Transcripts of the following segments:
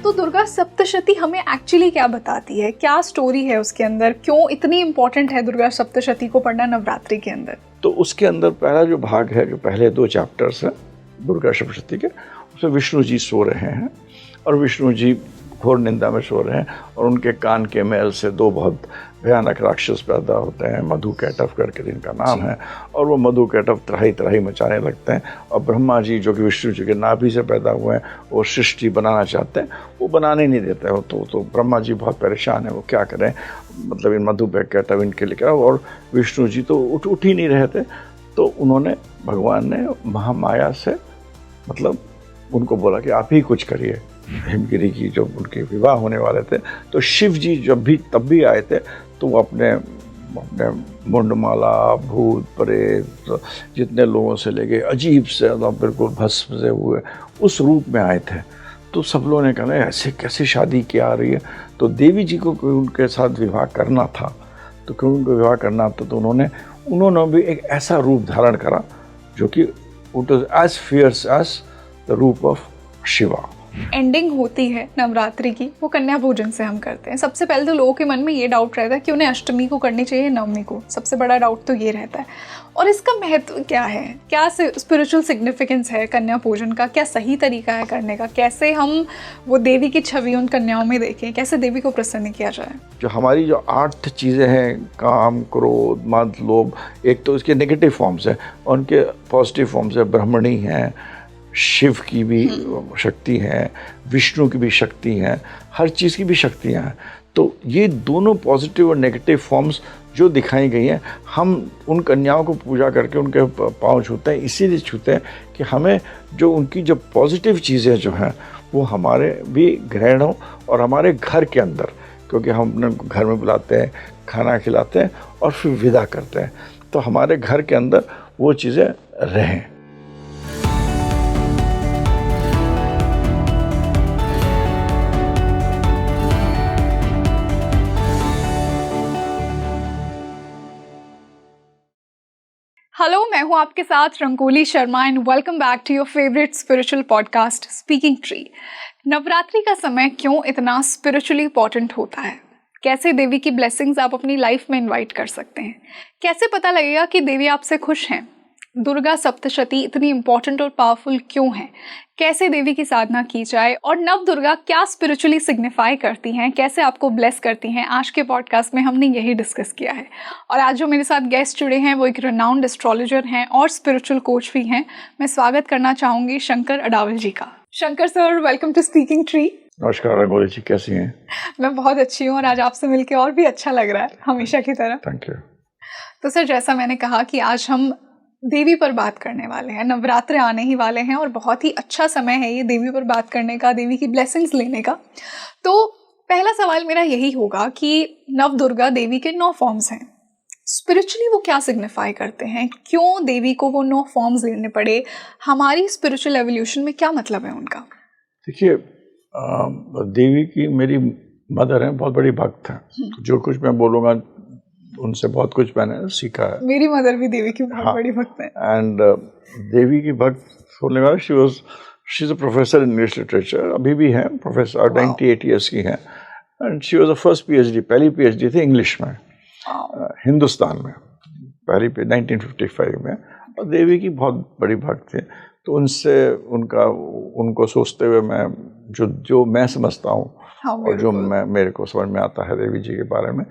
तो दुर्गा सप्तशती हमें एक्चुअली क्या बताती है, क्या स्टोरी है उसके अंदर, क्यों इतनी इम्पोर्टेंट है दुर्गा सप्तशती को पढ़ना नवरात्रि के अंदर? तो उसके अंदर पहला जो भाग है, जो पहले 2 चैप्टर्स हैं दुर्गा सप्तशती के, उसमें विष्णु जी सो रहे हैं और विष्णु जी घोर निंदा में सो रहे हैं और उनके कान के मैल से 2 बहुत भयानक राक्षस पैदा होते हैं, मधु कैटव करके जिनका नाम है, और वो मधु कैटव त्राही त्राही मचाने लगते हैं। और ब्रह्मा जी जो कि विष्णु जी के नाभि से पैदा हुए हैं, वो सृष्टि बनाना चाहते हैं, वो बनाने नहीं देते हो। तो ब्रह्मा जी बहुत परेशान है, वो क्या करें, मतलब इन मधु कैटव इनके लिए क्या। और विष्णु जी तो उठ ही नहीं रहे थे, तो उन्होंने, भगवान ने महामाया से मतलब उनको बोला कि आप ही कुछ करिए। हिमगिरी की जो उनके विवाह होने वाले थे, तो शिव जी तब भी आए थे, तो वो अपने मुंडमाला, भूत प्रेत जितने लोगों से लेके अजीब से बिल्कुल भस्म से हुए उस रूप में आए थे। तो सब लोगों ने कहा ऐसे कैसे शादी क्या आ रही है। तो देवी जी को उनके साथ विवाह करना था, तो क्यों उनको विवाह करना था, तो उन्होंने भी एक ऐसा रूप धारण करा जो कि it was as fierce as the roop of Shiva. Ending होती है नवरात्रि की, वो कन्या भोजन से हम करते हैं। सबसे पहले तो लोगों के मन में ये डाउट रहता है कि उन्हें अष्टमी को करनी चाहिए, नवमी को। सबसे बड़ा डाउट तो ये रहता है। और इसका महत्व क्या है, क्या स्पिरिचुअल सिग्निफिकेंस है कन्या भोजन का, क्या सही तरीका है करने का, कैसे हम वो देवी की छवि उन कन्याओं में देखें, कैसे देवी को प्रसन्न किया जाए? जो हमारी जो 8 चीज़ें हैं, काम, क्रोध, मद, लोभ, एक तो इसके नेगेटिव फॉर्म्स हैं, उनके पॉजिटिव फॉर्म्स है। ब्रह्मणी हैं, शिव की भी शक्ति है, विष्णु की भी शक्ति है, हर चीज़ की भी शक्तियाँ हैं। तो ये दोनों पॉजिटिव और नेगेटिव फॉर्म्स जो दिखाई गई हैं, हम उन कन्याओं को पूजा करके उनके पाँव छूते हैं। इसीलिए छूते हैं कि हमें जो उनकी जो पॉजिटिव चीज़ें जो हैं वो हमारे भी ग्रहण हो और हमारे घर के अंदर, क्योंकि हम उनको घर में बुलाते हैं, खाना खिलाते हैं और फिर विदा करते हैं, तो हमारे घर के अंदर वो चीज़ें रहें। हेलो, मैं हूं आपके साथ Rangoli Sharma and welcome back to your favourite spiritual podcast Speaking Tree. Navratri का समय क्यों इतना स्पिरिचुअली इंपॉर्टेंट होता है, कैसे देवी की ब्लेसिंग्स आप अपनी लाइफ में इनवाइट कर सकते हैं, कैसे पता लगेगा कि देवी आपसे खुश हैं, दुर्गा सप्तशती इतनी इंपॉर्टेंट और पावरफुल क्यों है, कैसे देवी की साधना की जाए और नव दुर्गा क्या स्पिरिचुअली सिग्निफाई करती हैं, कैसे आपको ब्लेस करती हैं, आज के पॉडकास्ट में हमने यही डिस्कस किया है। और आज जो मेरे साथ गेस्ट जुड़े हैं वो एक रिनाउंड एस्ट्रोलॉजर हैं और स्पिरिचुअल कोच भी हैं। मैं स्वागत करना चाहूँगी शंकर अडावल जी का। Shankar sir, welcome to Speaking Tree. नमस्कार रंगोली जी, कैसी हैं? मैं बहुत अच्छी हूँ और आज आपसे मिलकर और भी अच्छा लग रहा है, हमेशा की तरह। Thank you. तो सर, जैसा मैंने कहा कि आज हम देवी पर बात करने वाले हैं, नवरात्र आने ही वाले हैं और बहुत ही अच्छा समय है ये देवी पर बात करने का, देवी की ब्लेसिंग्स लेने का। तो पहला सवाल मेरा यही होगा कि नव दुर्गा देवी के 9 फॉर्म्स हैं, स्पिरिचुअली वो क्या सिग्निफाई करते हैं, क्यों देवी को वो 9 फॉर्म्स लेने पड़े, हमारी स्पिरिचुअल एवोल्यूशन में क्या मतलब है उनका? देखिए, देवी की मेरी मदर हैं, बहुत बड़ी भक्त हैं। जो कुछ मैं बोलूँगा उनसे बहुत कुछ मैंने सीखा है। मेरी मदर भी देवी की बहुत बड़ी भक्त है। एंड देवी की भक्त होने वाला she is a professor in English literature, अभी भी हैं प्रोफेसर, 98 ईयर्स की हैं। And she was the first PhD, पहली पीएचडी थी इंग्लिश में, हिंदुस्तान में, पहली 1955 में। और देवी की बहुत बड़ी भक्त थी, तो उनको सोचते हुए मैं जो मैं समझता हूँ और जो मेरे को समझ में आता है देवी जी के बारे में।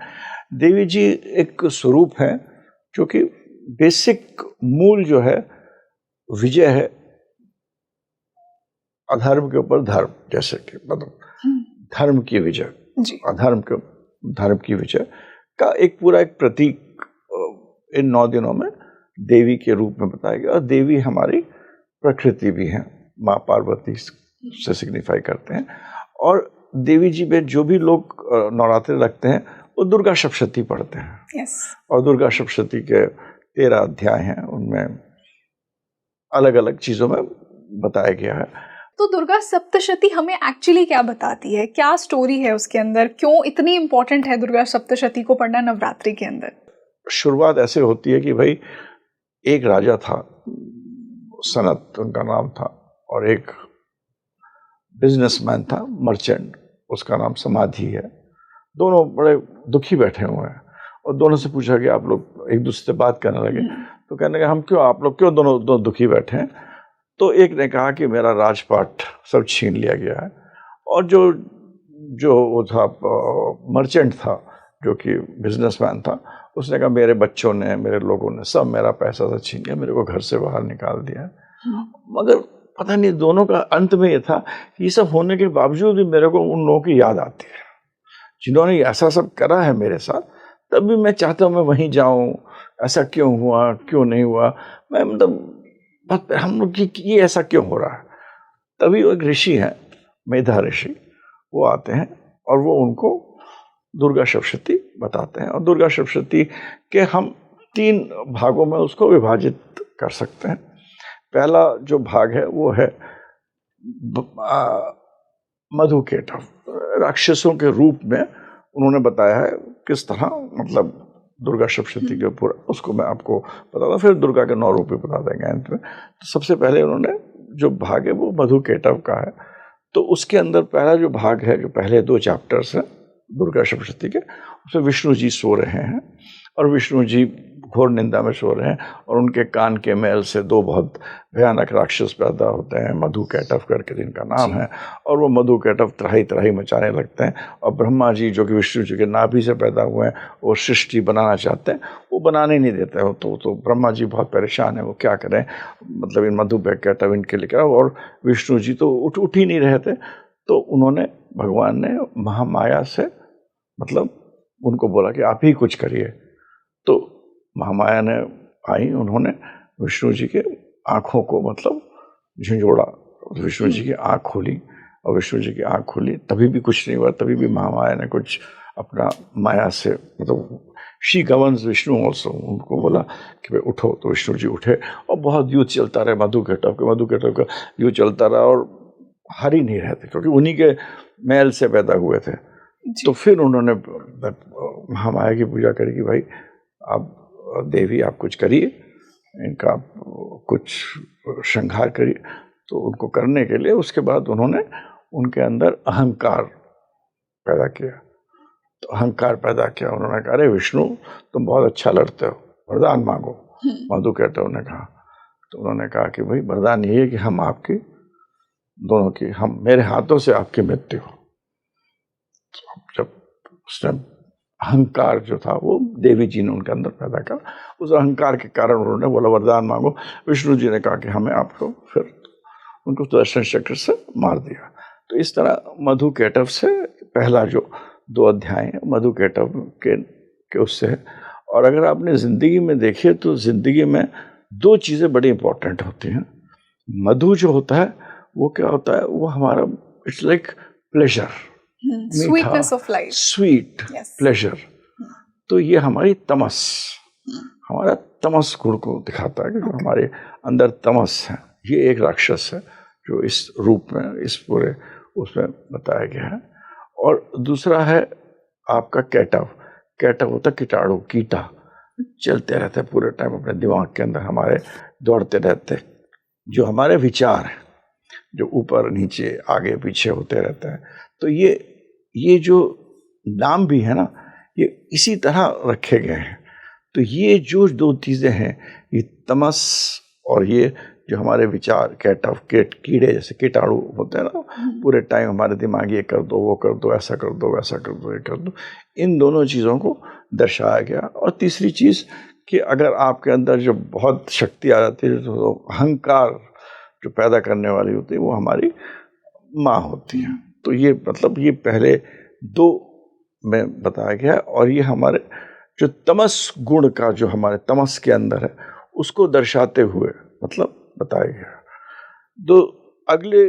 देवी जी एक स्वरूप है जो कि बेसिक मूल जो है विजय है अधर्म के ऊपर धर्म, जैसे कि मतलब धर्म की विजय, धर्म की विजय का एक पूरा एक प्रतीक इन 9 दिनों में देवी के रूप में बताया गया। और देवी हमारी प्रकृति भी है, माँ पार्वती से सिग्निफाई करते हैं। और देवी जी में जो भी लोग नवरात्रि रखते हैं वो दुर्गा सप्तशती पढ़ते हैं। और दुर्गा सप्तशती के 13 अध्याय हैं, उनमें अलग अलग चीज़ों में बताया गया है। तो दुर्गा सप्तशती हमें एक्चुअली क्या बताती है, क्या स्टोरी है उसके अंदर, क्यों इतनी इम्पोर्टेंट है दुर्गा सप्तशती को पढ़ना नवरात्रि के अंदर? शुरुआत ऐसे होती है कि भाई एक राजा था, सनत उनका नाम था, और एक बिजनेसमैन था, मर्चेंट, उसका नाम समाधि है। दोनों बड़े दुखी बैठे हुए हैं और दोनों से पूछा कि आप लोग एक दूसरे से बात करने लगे, तो कहने लगे हम क्यों, आप लोग क्यों दोनों दुखी बैठे हैं। तो एक ने कहा कि मेरा राजपाट सब छीन लिया गया है, और जो जो वो था मर्चेंट था, जो कि बिजनेसमैन था, उसने कहा मेरे बच्चों ने, मेरे लोगों ने सब मेरा पैसा सब छीन लिया, मेरे को घर से बाहर निकाल दिया। मगर पता नहीं दोनों का अंत में ये था कि ये सब होने के बावजूद भी मेरे को उन लोगों की याद आती है जिन्होंने ऐसा सब करा है मेरे साथ। तब भी मैं चाहता हूँ मैं वहीं जाऊँ, ऐसा क्यों हुआ, क्यों नहीं हुआ, मैं मतलब हम लोग की ये ऐसा क्यों हो रहा है। तभी वो एक ऋषि हैं, मेधा ऋषि, वो आते हैं और वो उनको दुर्गा सप्तशती बताते हैं। और दुर्गा सप्तशती के हम 3 भागों में उसको विभाजित कर सकते हैं। पहला जो भाग है वो है मधुकेटव, राक्षसों के रूप में उन्होंने बताया है किस तरह, मतलब दुर्गा सप्तशती के ऊपर, उसको मैं आपको बताता हूँ, फिर दुर्गा के 9 रूप भी बता देंगे अंत में। तो सबसे पहले उन्होंने जो भाग है वो मधुकेटव का है। तो उसके अंदर पहला जो भाग है, जो पहले 2 चैप्टर्स हैं दुर्गा सप्तशती के, उसमें विष्णु जी सो रहे हैं और विष्णु जी घोर निंदा में सो रहे हैं, और उनके कान के मैल से 2 बहुत भयानक राक्षस पैदा होते हैं, मधुकेटव करके जिनका नाम है, और वो मधुकेटव त्राही त्राही मचाने लगते हैं। और ब्रह्मा जी जो कि विष्णु जी के नाभि से पैदा हुए हैं, वो सृष्टि बनाना चाहते हैं, वो बनाने नहीं देते हो। तो ब्रह्मा जी बहुत परेशान है, वो क्या करें, मतलब इन मधुकेटव इनके लिए क्या। और विष्णु जी तो उठ ही नहीं रहे थे, तो उन्होंने, भगवान ने महामाया से मतलब उनको बोला कि आप ही कुछ करिए। तो महामाया ने आई, उन्होंने विष्णु जी के आँखों को मतलब झंझोड़ा, विष्णु जी की आँख खोली, और विष्णु जी की आँख खोली, तभी भी कुछ नहीं हुआ। तभी भी महामाया ने कुछ अपना माया से, मतलब शी गवर्न्स विष्णु ऑल्सो, उनको बोला कि भाई उठो। तो विष्णु जी उठे और बहुत युद्ध चलता रहा मधुकेटव का युद्ध चलता रहा, और हार ही नहीं रहे थे क्योंकि उन्हीं के मैल से पैदा हुए थे। तो फिर उन्होंने महामाया की पूजा करी कि भाई आप देवी आप कुछ करिए, इनका कुछ श्रृंगार करिए। तो उनको करने के लिए उसके बाद उन्होंने उनके अंदर अहंकार पैदा किया। तो अहंकार पैदा किया, उन्होंने कहा अरे विष्णु तुम बहुत अच्छा लड़ते हो, वरदान मांगो। मधुकेटव ने कहा, तो उन्होंने कहा कि भाई वरदान ये है कि हम आपकी दोनों की, हम मेरे हाथों से आपकी मृत्यु हो। तो जब उसने अहंकार जो था वो देवी जी ने उनके अंदर पैदा करा, उस अहंकार के कारण उन्होंने बोला वरदान मांगो। विष्णु जी ने कहा कि हमें आपको, फिर उनको सुदर्शन चक्र से मार दिया। तो इस तरह मधुकेटव से पहला जो 2 अध्याय है मधुकेटव के उससे है। और अगर आपने जिंदगी में देखिए तो जिंदगी में 2 चीजें बड़ी इंपॉर्टेंट होती हैं। मधु जो होता है वो क्या होता है, वो हमारा it's like pleasure, sweetness of life, sweet pleasure. तो ये हमारी तमस, हमारा तमस गुण को दिखाता है कि हमारे अंदर तमस है। ये एक राक्षस है जो इस रूप में, इस पूरे उसमें बताया गया है। और दूसरा है आपका कैटव। कैटव होता है कीटाणु, कीटा चलते रहते हैं पूरे टाइम अपने दिमाग के अंदर, हमारे दौड़ते रहते हैं, जो हमारे विचार हैं, जो ऊपर नीचे आगे पीछे होते रहते हैं। तो ये जो नाम भी है ना, ये इसी तरह रखे गए हैं। तो ये जो 2 चीज़ें हैं, ये तमस और ये जो हमारे विचार, कैटव कीड़े जैसे कीटाणु होते हैं ना, पूरे टाइम हमारे दिमाग ये कर दो, वो कर दो, ऐसा कर दो, वैसा कर दो, ये कर दो, इन दोनों चीज़ों को दर्शाया गया। और तीसरी चीज़ कि अगर आपके अंदर जो बहुत शक्ति आ जाती है, तो अहंकार जो पैदा करने वाली होती है वो हमारी माँ होती है। तो ये मतलब ये पहले 2 में बताया गया है। और ये हमारे जो तमस गुण का, जो हमारे तमस के अंदर है, उसको दर्शाते हुए मतलब बताया गया। तो अगले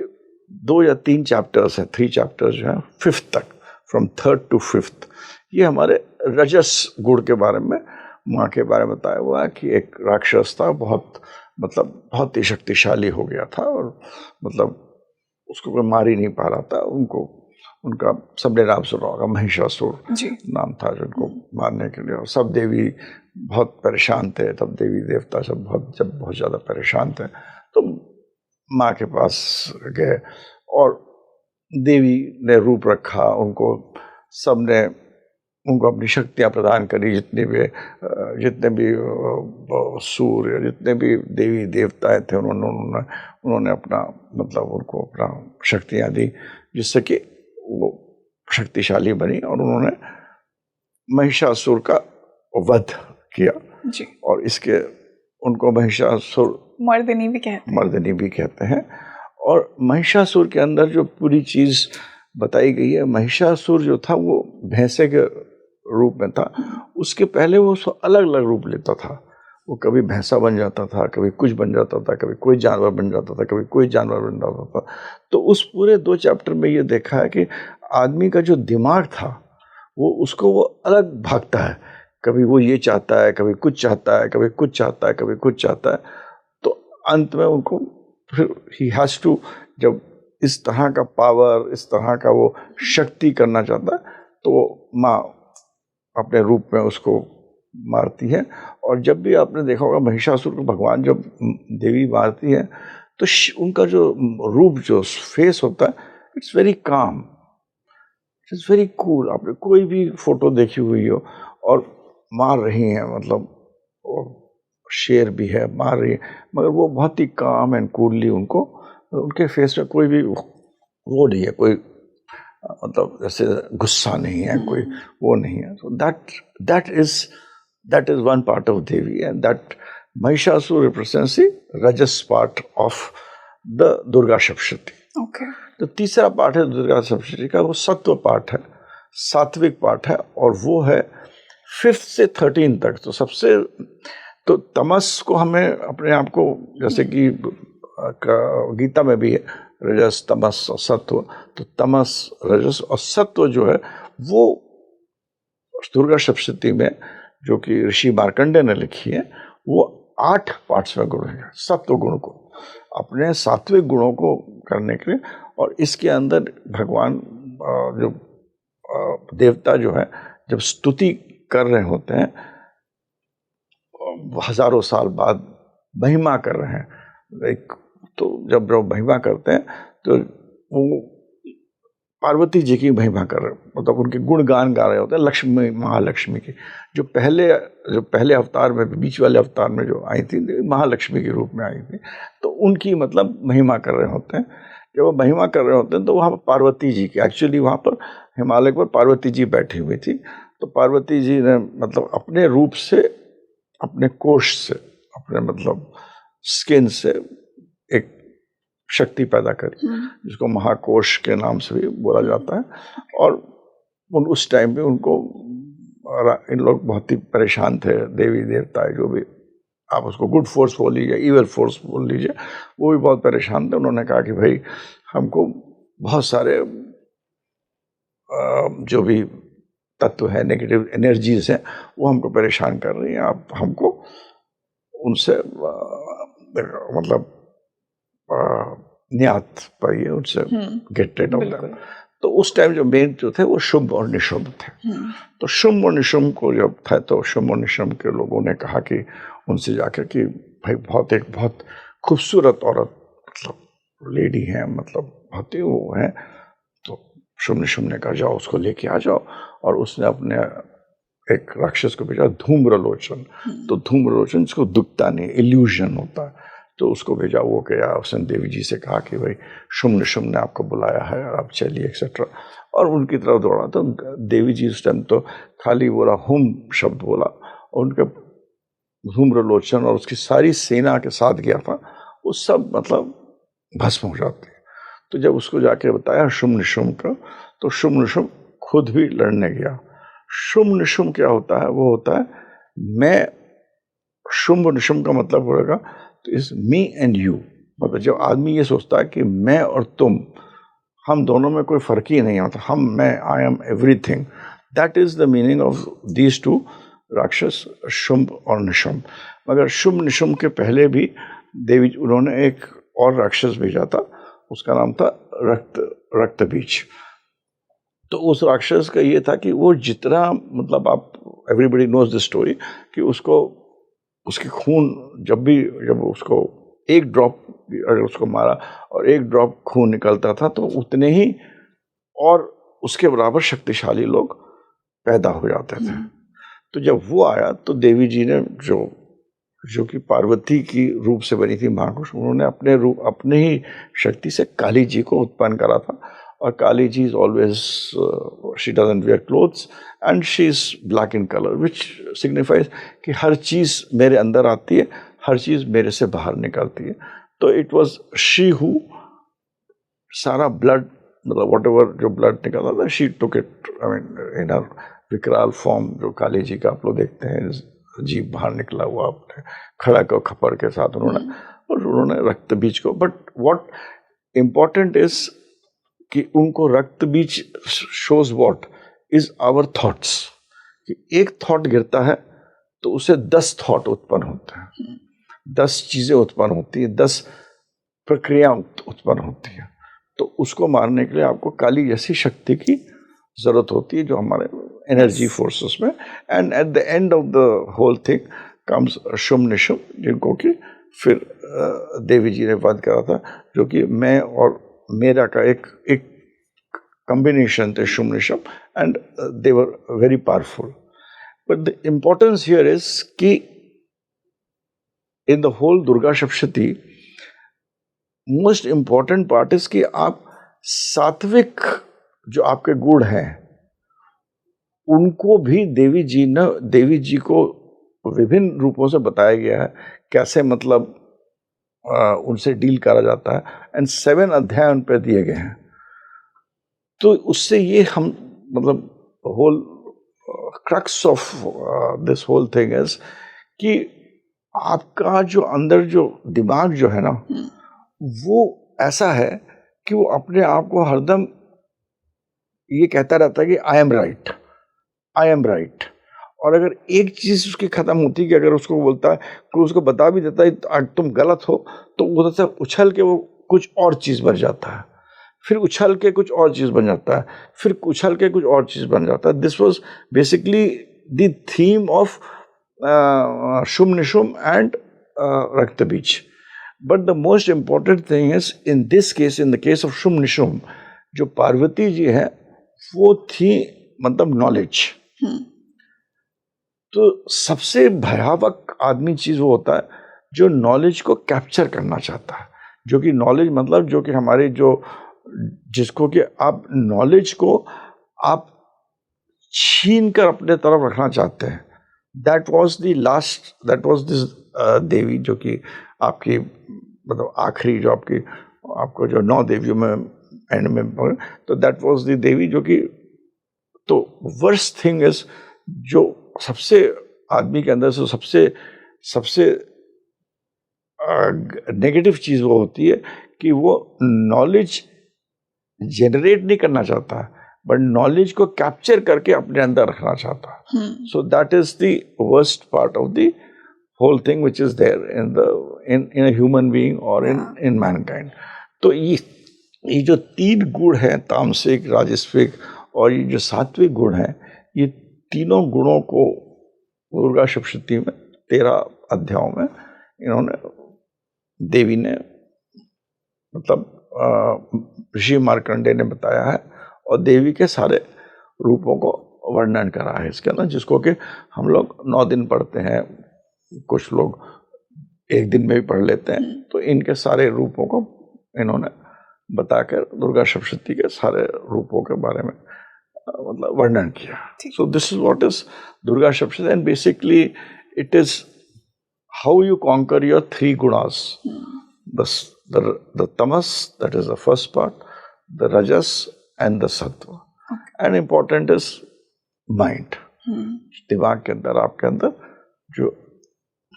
2 या 3 चैप्टर्स हैं, 3 चैप्टर्स जो हैं 5th तक, फ्रॉम 3rd to 5th, ये हमारे रजस गुण के बारे में, माँ के बारे में बताया हुआ है कि एक राक्षस था, बहुत ही शक्तिशाली हो गया था, और मतलब उसको कोई मार ही नहीं पा रहा था। उनका सबने नाम सुना होगा, महिषासुर नाम था, जिनको मारने के लिए, और सब देवी बहुत परेशान थे। तब देवी देवता सब बहुत ज़्यादा परेशान थे, तो माँ के पास गए और देवी ने रूप रखा, उनको सबने उनको अपनी शक्तियाँ प्रदान करी, जितने भी सूर्य, जितने भी देवी देवताएं थे, उन्होंने अपना मतलब उनको अपना शक्तियाँ दी, जिससे कि वो शक्तिशाली बनी और उन्होंने महिषासुर का वध किया जी। और इसके उनको महिषासुर मर्दिनी भी कहते हैं। और महिषासुर के अंदर जो पूरी चीज बताई गई है, महिषासुर जो था वो भैंसे के रूप में था। उसके पहले वो अलग अलग रूप लेता था, वो कभी भैंसा बन जाता था, कभी कुछ बन जाता था, कभी कोई जानवर बन जाता था, कभी कोई जानवर बन जाता था। तो उस पूरे 2 चैप्टर में ये देखा है कि आदमी का जो दिमाग था वो अलग भागता है, कभी वो ये चाहता है, कभी कुछ चाहता है, कभी कुछ चाहता है, कभी कुछ चाहता है। तो अंत में उनको फिर ही हैज टू, जब इस तरह का पावर, इस तरह का वो शक्ति करना चाहता है, तो वो माँ अपने रूप में उसको मारती है। और जब भी आपने देखा होगा महिषासुर को भगवान जब देवी मारती है तो उनका जो रूप, जो फेस होता है, it's very calm, it's very cool. आपने कोई भी फोटो देखी हुई हो और मार रही हैं, मतलब शेर भी है, मार रही है, मगर वो बहुत ही काम एंड कूलली उनको, उनके फेस में कोई भी वो नहीं है, कोई मतलब जैसे गुस्सा नहीं है, कोई वो नहीं है। सो that is one part of Devi, and that Mahishasur represents the Rajas part of the Durga Saptati. Okay. तो तीसरा पार्ट है दुर्गा सप्तशती का, वो सत्व पार्ट है, सात्विक पार्ट है, और वो है 5th से 13 तक। तो सबसे तो तमस को हमें अपने आप को, जैसे कि गीता में भी है रजस, तमस और सत्व, तो तमस, रजस और सत्व जो है वो दुर्गा सप्तशती में, जो कि ऋषि मार्कंडेय ने लिखी है, वो 8 पार्ट्स में गुण है। सत्व गुण को, अपने सात्विक गुणों को करने के लिए, और इसके अंदर भगवान जो देवता जो है जब स्तुति कर रहे होते हैं, हजारों साल बाद महिमा कर रहे हैं, तो जब महिमा करते हैं तो वो पार्वती जी की महिमा कर रहे, मतलब उनके गुणगान गा रहे होते हैं, लक्ष्मी, महालक्ष्मी की, जो पहले अवतार में, बीच वाले अवतार में जो आई थी, महालक्ष्मी के रूप में आई थी, तो उनकी मतलब महिमा कर रहे होते हैं। जब वो महिमा कर रहे होते हैं तो वहाँ पर पार्वती जी की, एक्चुअली वहाँ पर हिमालय पर पार्वती जी बैठी हुई थी, तो पार्वती जी ने मतलब अपने रूप से, अपने कोश से, अपने मतलब स्किन से एक शक्ति पैदा करी, जिसको महाकोश के नाम से भी बोला जाता है। और उस टाइम पे उनको, इन लोग बहुत ही परेशान थे, देवी देवता जो भी, आप उसको गुड फोर्स बोल लीजिए, इविल फोर्स बोल लीजिए, वो भी बहुत परेशान थे। उन्होंने कहा कि भाई हमको बहुत सारे जो भी तत्व है, नेगेटिव एनर्जीज हैं, वो हमको परेशान कर रही हैं, आप हमको उनसे मतलब नियात पाइए, उनसे गेट रेड ऑफ देम। तो उस टाइम जो मेन जो थे वो शुंभ और निशुंभ थे। तो शुंभ और निशुंभ को जब था, तो शुंभ और निशुंभ के लोगों ने कहा कि उनसे जाकर कि भाई बहुत खूबसूरत औरत, मतलब लेडी है, मतलब बहुत ही वो है, तो शुंभ निशुंभ ने कहा जाओ उसको लेके आ जाओ। और उसने अपने एक राक्षस को भेजा, धूम्रलोचन। तो धूम्रलोचन जिसको दुखता नहीं, इल्यूजन होता है, तो उसको भेजा। वो गया, उसने देवी जी से कहा कि भाई शुंभ निशुंभ ने आपको बुलाया है, आप चलिए एक्सेट्रा, और उनकी तरफ दौड़ा। तो देवी जी उस टाइम तो खाली बोला, हुम शब्द बोला, और उनका धूम्रलोचन और उसकी सारी सेना के साथ गया था, वो सब मतलब भस्म हो जाते हैं। तो जब उसको जाके बताया शुंभ निशुंभ का, तो शुंभ निशुंभ खुद भी लड़ने गया। शुंभ निशुंभ क्या होता है? वो होता है मैं, शुंभ निशुंभ का मतलब होगा तो इस मी एंड यू, मतलब जब आदमी ये सोचता है कि मैं और तुम, हम दोनों में कोई फर्क ही नहीं होता, हम, मैं, I am everything, that is the meaning of these two राक्षस, शुंभ और निशुंभ। मगर शुंभ निशुंभ के पहले भी देवी, उन्होंने एक और राक्षस भेजा था, उसका नाम था रक्त बीज। तो उस राक्षस का ये था कि वो जितना, मतलब आप, एवरीबडी नोज द स्टोरी, कि उसको, उसके खून जब उसको एक ड्रॉप अगर उसको मारा और एक ड्रॉप खून निकलता था, तो उतने ही और उसके बराबर शक्तिशाली लोग पैदा हो जाते थे। तो जब वो आया तो देवी जी ने जो कि पार्वती की रूप से बनी थी महाकुश, उन्होंने अपने ही शक्ति से काली जी को उत्पन्न करा था। और Kali ji is always, she doesn't wear clothes and she is black in colour, which signifies कि हर चीज़ मेरे अंदर आती है, हर चीज़ मेरे से बाहर निकलती है। तो इट वॉज शी हु सारा ब्लड, मतलब वॉट एवर जो ब्लड निकला था, she took it, I mean in her विकराल फॉर्म। जो काली जी का आप लोग देखते हैं, जीभ बाहर निकला हुआ अपने खड़ा को खपर के साथ उन्होंने रक्त बीज को। बट व्हाट इम्पोर्टेंट इज कि उनको Raktabeej shows what is our thoughts, कि एक थॉट गिरता है तो उसे 10 थॉट उत्पन्न होते हैं, 10 चीजें उत्पन्न होती है, 10 प्रक्रिया उत्पन्न होती है। तो उसको मारने के लिए आपको काली जैसी शक्ति की जरूरत होती है, जो हमारे एनर्जी फोर्सेस में। And at the end of the whole thing comes Shumbh Nishumbh, जिनको कि फिर देवी जी ने वध करा था, जो कि मैं और मेरा का एक कॉम्बिनेशन थे, Shumbh Nishumbh, and they were very powerful. But the importance here is कि in the whole Durga Saptashati, most important part is कि आप सात्विक जो आपके गुण हैं उनको भी देवी जी को विभिन्न रूपों से बताया गया है, कैसे मतलब उनसे डील करा जाता है। एंड 7 अध्याय उन पर दिए गए हैं। तो उससे ये हम मतलब whole crux of this whole thing is कि आपका जो अंदर जो दिमाग जो है ना, वो ऐसा है कि वो अपने आप को हरदम ये कहता रहता है कि I am right, I am right. और अगर एक चीज उसकी खत्म होती है कि अगर उसको बोलता है, कोई उसको बता भी देता है तुम गलत हो, तो उधर से उछल के वो कुछ और चीज बन जाता है, फिर उछल के कुछ और चीज बन जाता है, फिर उछल के कुछ और चीज बन जाता है। This was basically the theme of Shumbh Nishumbh and Raktabeej. But the most important thing is in this case, in the case of Shumbh Nishumbh, जो पार्वती जी है वो थी मतलब नॉलेज। तो सबसे भयावह आदमी चीज वो होता है जो नॉलेज को कैप्चर करना चाहता है, जो कि नॉलेज मतलब जो कि हमारे जो जिसको कि आप नॉलेज को आप छीन कर अपने तरफ रखना चाहते हैं। दैट वाज दिस देवी, जो कि आपकी मतलब आखिरी जो आपको जो 9 देवियों में एंड में, तो दैट वाज द देवी जो कि, तो वर्स्ट थिंग इज जो सबसे आदमी के अंदर से सबसे नेगेटिव चीज वो होती है कि वो नॉलेज जनरेट नहीं करना चाहता, बट नॉलेज को कैप्चर करके अपने अंदर रखना चाहता है। So that is the worst part of the whole thing which is there in a human being और इन मैनकाइंड। तो ये जो 3 गुण हैं, तामसिक, राजसिक और ये जो सात्विक गुण हैं, ये तीनों गुणों को दुर्गा सप्तशती में 13 अध्यायों में इन्होंने देवी ने मतलब ऋषि मार्कंडेय ने बताया है, और देवी के सारे रूपों को वर्णन करा है इसके अंदर, जिसको कि हम लोग 9 दिन पढ़ते हैं, कुछ लोग 1 दिन में भी पढ़ लेते हैं। तो इनके सारे रूपों को इन्होंने बताकर दुर्गा सप्तशती के सारे रूपों के बारे में मतलब वर्णन किया। सो this is what is Durga Saptashati, and basically it is how you conquer your 3 gunas, the tamas, that is the first part, the rajas and the sattva, and important is mind, दिमाग के अंदर आपके अंदर जो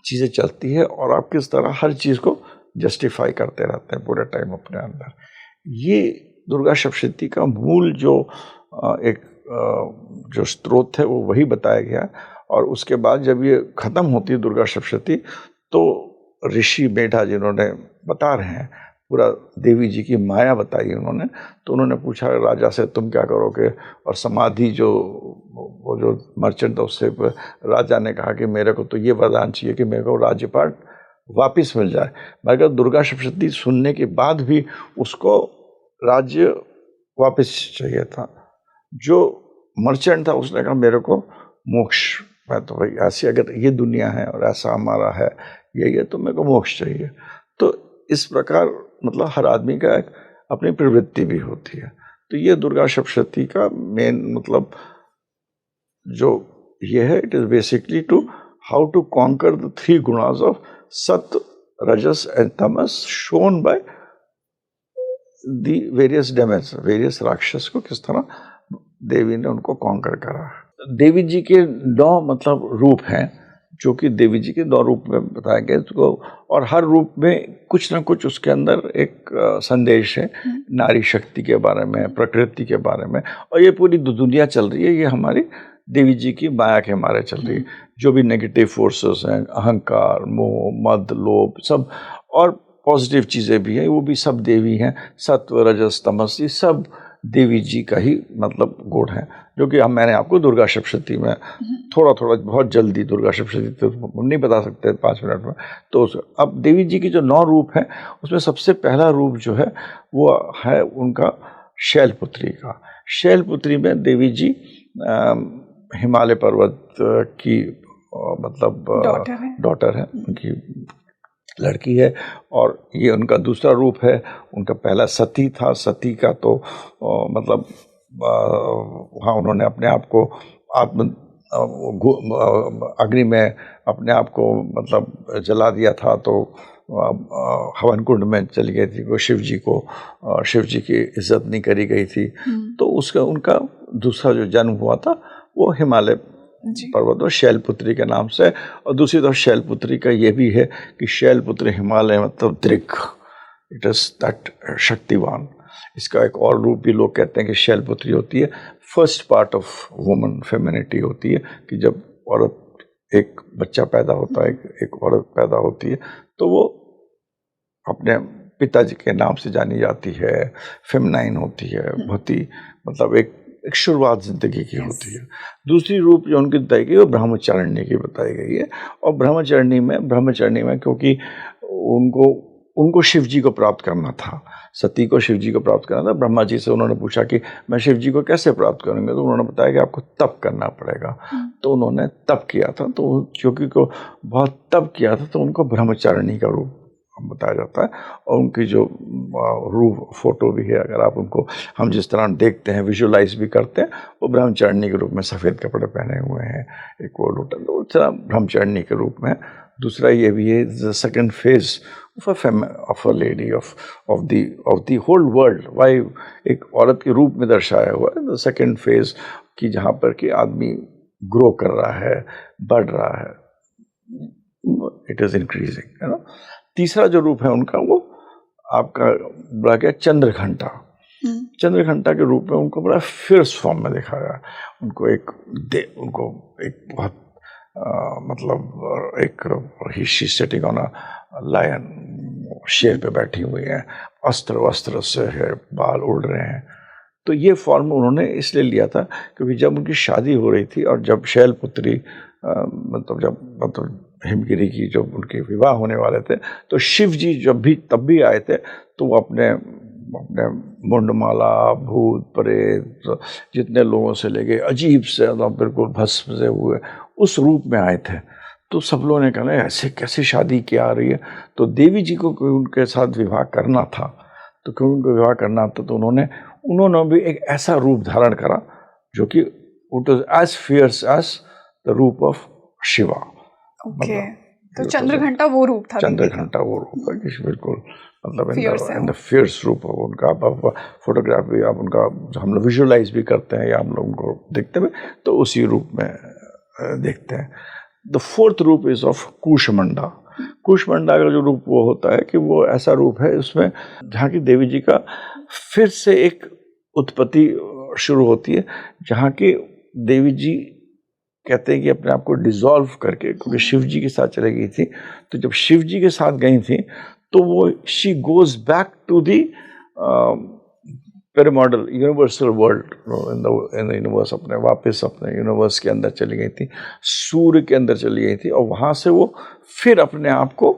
चीजें चलती है और आप किस तरह हर चीज को जस्टिफाई करते रहते हैं पूरे टाइम अपने अंदर। ये दुर्गा सप्तशती का मूल जो जो स्रोत है वो वही बताया गया। और उसके बाद जब ये खत्म होती है दुर्गा सप्तशती, तो ऋषि मेढा जिन्होंने बता रहे हैं पूरा देवी जी की माया बताई उन्होंने, तो उन्होंने पूछा राजा से तुम क्या करोगे, और समाधि वो जो मर्चेंट था उससे राजा ने कहा कि मेरे को तो ये वरदान चाहिए कि मेरे को राज्यपाट वापस मिल जाए। मगर दुर्गा सप्तशती सुनने के बाद भी उसको राज्य वापस चाहिए था। जो मर्चेंट था उसने कहा मेरे को मोक्ष, मैं तो भाई ऐसी अगर ये दुनिया है और ऐसा हमारा है यही है तो मेरे को मोक्ष चाहिए। तो इस प्रकार मतलब हर आदमी का एक अपनी प्रवृत्ति भी होती है। तो ये दुर्गा सप्तशती का मेन मतलब जो ये है, it is basically to how to conquer the three gunas of sattva, rajas and tamas shown by the various demons, various राक्षस को किस तरह देवी ने उनको कॉन्कर करा। देवी जी के 9 मतलब रूप हैं जो कि देवी जी के 9 रूप में बताया गया उसको, और हर रूप में कुछ ना कुछ उसके अंदर एक संदेश है नारी शक्ति के बारे में, प्रकृति के बारे में। और ये पूरी दुनिया चल रही है, ये हमारी देवी जी की माया के मारे चल रही है। जो भी नेगेटिव फोर्सेस हैं, अहंकार, मोह, मद, लोभ, सब, और पॉजिटिव चीज़ें भी हैं, वो भी सब देवी हैं। सत्व, रजस, तमस, ये सब देवी जी का ही मतलब गुण है, जो कि मैंने आपको दुर्गा सप्तशती में थोड़ा थोड़ा बहुत जल्दी, दुर्गा सप्तशती तो हम नहीं बता सकते 5 मिनट में। तो अब देवी जी की जो 9 रूप हैं उसमें सबसे पहला रूप जो है वो है उनका शैलपुत्री का। शैलपुत्री में देवी जी हिमालय पर्वत की मतलब डॉटर है, उनकी लड़की है। और ये उनका दूसरा रूप है। उनका पहला सती था, सती का तो मतलब वहाँ उन्होंने अपने आप को अग्नि में अपने आप को मतलब जला दिया था, तो हवन कुंड में चली गई थी। वो शिव जी की इज्जत नहीं करी गई थी। तो उसका उनका दूसरा जो जन्म हुआ था वो हिमालय पर्वत और शैलपुत्री के नाम से। और दूसरी तरफ शैलपुत्री का ये भी है कि शैलपुत्री हिमालय मतलब दृक्, इट इज दैट शक्तिवान। इसका एक और रूप भी लोग कहते हैं कि शैलपुत्री होती है first part of woman, femininity होती है कि जब औरत एक बच्चा पैदा होता है, एक औरत पैदा होती है तो वो अपने पिताजी के नाम से जानी जाती है, फेमिनाइन होती है, बहुत ही मतलब एक शुरुआत जिंदगी की होती है। दूसरी रूप जो उनकी बताई गई वो ब्रह्मचारिणी की बताई गई है। और ब्रह्मचारिणी में क्योंकि उनको शिव जी को प्राप्त करना था, सती को शिव जी को प्राप्त करना था। ब्रह्मा जी से उन्होंने पूछा कि मैं शिव जी को कैसे प्राप्त करूंगा, तो उन्होंने बताया कि आपको तप करना पड़ेगा। तो उन्होंने तप किया था, तो क्योंकि को बहुत तप किया था तो उनको ब्रह्मचारिणी का रूप बताया जाता है। और उनकी जो रूप फोटो भी है, अगर आप उनको हम जिस तरह देखते हैं, विजुअलाइज भी करते हैं, वो ब्रह्मचारिणी के रूप में सफ़ेद कपड़े पहने हुए हैं, एक वो लोटन, तो उस तरह ब्रह्मचारिणी के रूप में। दूसरा ये भी है the second phase of a lady of the whole world. Why एक औरत के रूप में दर्शाया हुआ है द सेकेंड फेज की, जहाँ पर कि आदमी ग्रो कर रहा है, बढ़ रहा है, इट इज़ इंक्रीजिंग, है ना। तीसरा जो रूप है उनका वो आपका बड़ा क्या चंद्रघंटा। चंद्रघंटा के रूप में उनको बड़ा फियर्स फॉर्म में देखा गया। उनको एक बहुत मतलब एक she sitting on a lion, शेर पे बैठी हुई है, वस्त्र से है, बाल उड़ रहे हैं। तो ये फॉर्म उन्होंने इसलिए लिया था क्योंकि जब उनकी शादी हो रही थी और जब शैलपुत्री मतलब हिमगिरी की जब उनके विवाह होने वाले थे, तो शिव जी तब भी आए थे, तो वो अपने मुंडमाला, भूत प्रेत जितने लोगों से ले गए, अजीब से बिल्कुल भस्म से हुए उस रूप में आए थे। तो सब लोगों ने कहा ऐसे कैसे शादी क्या आ रही है। तो देवी जी को उनके साथ विवाह करना था, तो क्यों उनको विवाह करना था, तो उन्होंने भी एक ऐसा रूप धारण करा जो कि it was as fierce as the roop of Shiva. Okay, तो चंद्रघंटा वो रूप था, चंद्रघंटा वो रूप है कि बिल्कुल मतलब इन द फियर्स रूप है उनका। आप फोटोग्राफी आप उनका हम लोग विजुअलाइज भी करते हैं या हम लोग उनको देखते हैं तो उसी रूप में देखते हैं। द फोर्थ रूप इज ऑफ कूष्मांडा। कूष्मांडा का जो रूप वो होता है कि वो ऐसा रूप है उसमें जहाँ की देवी जी का फिर से एक उत्पत्ति शुरू होती है, जहाँ की देवी जी कहते हैं कि अपने आप को डिसॉल्व करके, क्योंकि शिव जी के साथ चली गई थी, तो जब शिव जी के साथ गई थी तो वो she goes back to the primordial universal world in the universe, अपने वापस अपने यूनिवर्स के अंदर चली गई थी, सूर्य के अंदर चली गई थी। और वहाँ से वो फिर अपने आप को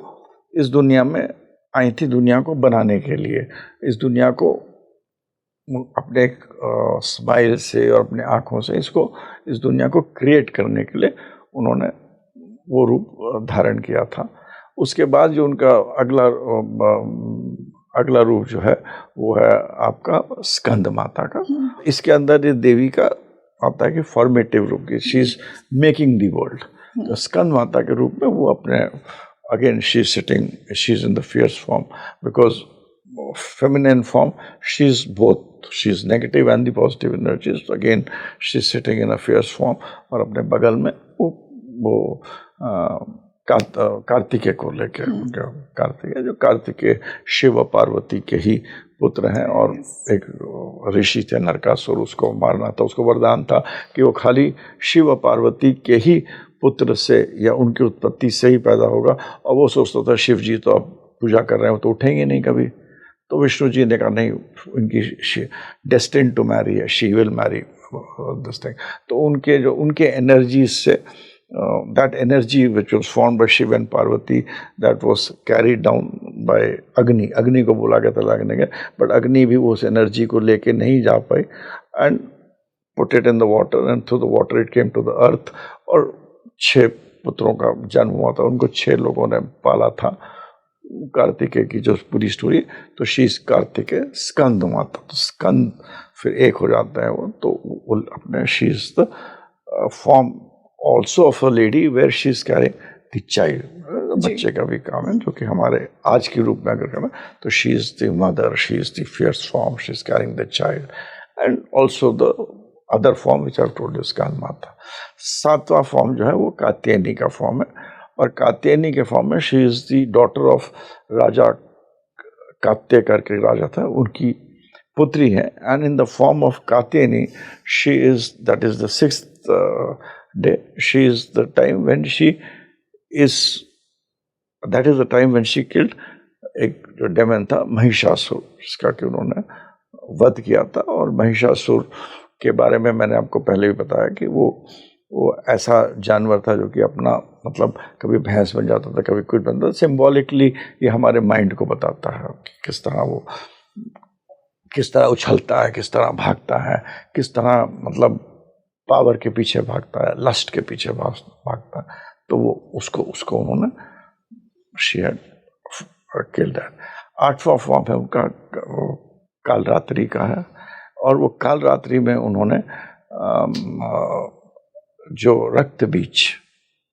इस दुनिया में आई थी, दुनिया को बनाने के लिए, इस दुनिया को अपने स्माइल से और अपने आँखों से इस दुनिया को क्रिएट करने के लिए उन्होंने वो रूप धारण किया था। उसके बाद जो उनका अगला रूप जो है वो है आपका स्कंद माता का। इसके अंदर ये देवी का आता है कि फॉर्मेटिव रूप की, she is making the world. तो स्कंद माता के रूप में वो अपने again she is sitting, she is in the fierce form, because feminine form, she is both, she is negative and the positive energies. So again she is sitting in a fierce form और अपने बगल में वो कार्तिकेय को लेके, कार्तिकेय जो कार्तिकेय शिव और पार्वती के ही पुत्र हैं और एक ऋषि थे नरकासुर, उसको मारना था, उसको वरदान था कि वो खाली शिव और पार्वती के ही पुत्र से या उनकी उत्पत्ति से ही पैदा होगा। और वो सोचता था शिव जी तो अब पूजा कर रहे हो तो उठेंगे नहीं कभी। तो विष्णु जी ने कहा नहीं, उनकी डेस्टिन्ड टू मैरी है, she will marry this thing. तो उनके एनर्जी से that energy which was formed by Shiva and Parvati, that was carried down by अग्नि को बोला गया था लागने के, बट अग्नि भी उस एनर्जी को लेके नहीं जा पाई and put it in the water and through the water it came to the earth। और 6 पुत्रों का जन्म हुआ था, उनको 6 लोगों ने पाला था। कार्तिकेय की जो पूरी स्टोरी, तो शी इज कार्तिकेय स्कंद माता, तो स्कंद फिर एक हो जाता है वो, तो वो अपने she is the form also of a lady where she is carrying the child, बच्चे का भी काम है, जो कि हमारे आज के रूप में अगर करें तो she is the mother, she is the fierce form, she is carrying the child and also the other form which are told is Skanda Mata. 7वां फॉर्म जो है वो कात्यायनी का फॉर्म है, और कात्यायनी के फॉर्म में she is the daughter of Raja Katya करके राजा था, उनकी पुत्री है। And in the form of Katyayani she is, that is the 6th day, she is the time when she is, that is the time when she killed एक जो daemon था महिषासुर, जिसका कि उन्होंने वध किया था। और महिषासुर के बारे में मैंने आपको पहले भी बताया कि वो ऐसा जानवर था जो कि अपना मतलब कभी भैंस बन जाता था, कभी कुछ बनता था। सिम्बॉलिकली ये हमारे माइंड को बताता है कि किस तरह उछलता है, किस तरह भागता है, किस तरह मतलब पावर के पीछे भागता है, लस्ट के पीछे भागता है। तो वो उसको उन्होंने शी हैड किल्ड दैट। 8वां फॉर्म है उनका कालरात्रि का है, और वो कालरात्रि में उन्होंने जो रक्त बीज,